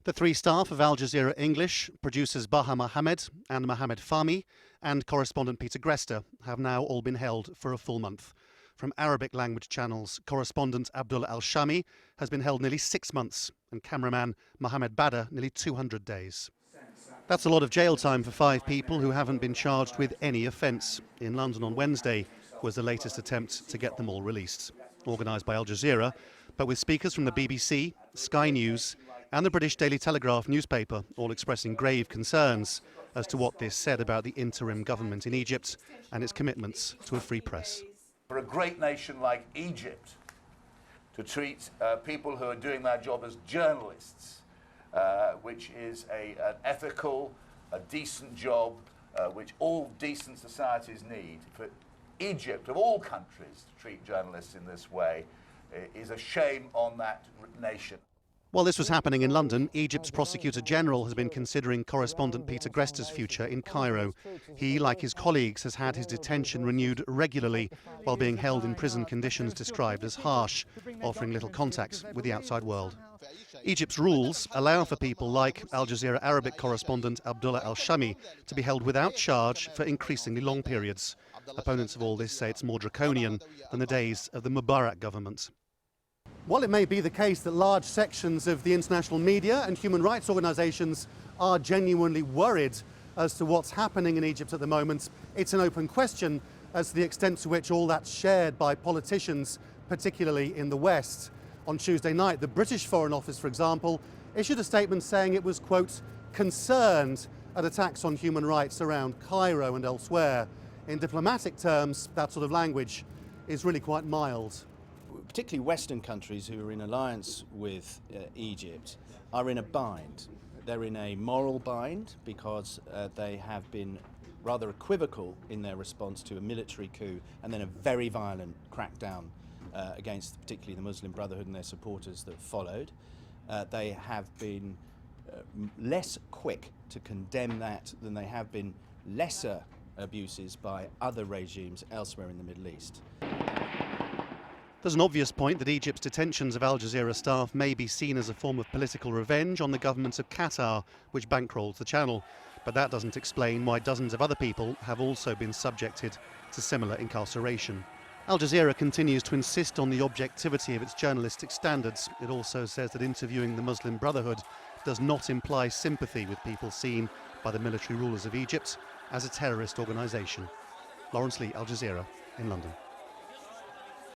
The three staff of Al Jazeera English, producers Baha Mohammed and Mohammed Fahmy, and correspondent Peter Greste, have now all been held for a full month. From Arabic language channels, correspondent Abdullah Al has been held nearly 6 months, and cameraman Mohammed Badr nearly 200 days. That's a lot of jail time for 5 people who haven't been charged with any offence. In London on Wednesday was the latest attempt to get them all released, organised by Al Jazeera, but with speakers from the BBC, Sky News and the British Daily Telegraph newspaper all expressing grave concerns as to what this said about the interim government in Egypt and its commitments to a free press. For a great nation like Egypt to treat people who are doing their job as journalists, which is an ethical, a decent job, which all decent societies need, for Egypt, of all countries, to treat journalists in this way is a shame on that nation. While this was happening in London, Egypt's Prosecutor General has been considering correspondent Peter Greste's future in Cairo. He, like his colleagues, has had his detention renewed regularly while being held in prison conditions described as harsh, offering little contact with the outside world. Egypt's rules allow for people like Al Jazeera Arabic correspondent Abdullah Al to be held without charge for increasingly long periods. Opponents of all this say it's more draconian than the days of the Mubarak government. While it may be the case that large sections of the international media and human rights organisations are genuinely worried as to what's happening in Egypt at the moment, it's an open question as to the extent to which all that's shared by politicians, particularly in the West. On Tuesday night, the British Foreign Office, for example, issued a statement saying it was, quote, concerned at attacks on human rights around Cairo and elsewhere. In diplomatic terms, that sort of language is really quite mild. Particularly Western countries who are in alliance with Egypt are in a bind. They're in a moral bind because they have been rather equivocal in their response to a military coup and then a very violent crackdown against particularly the Muslim Brotherhood and their supporters that followed. They have been less quick to condemn that than they have been lesser abuses by other regimes elsewhere in the Middle East. There's an obvious point that Egypt's detentions of Al Jazeera staff may be seen as a form of political revenge on the government of Qatar, which bankrolls the channel. But that doesn't explain why dozens of other people have also been subjected to similar incarceration. Al Jazeera continues to insist on the objectivity of its journalistic standards. It also says that interviewing the Muslim Brotherhood does not imply sympathy with people seen by the military rulers of Egypt as a terrorist organisation. Laurence, Al Jazeera in London.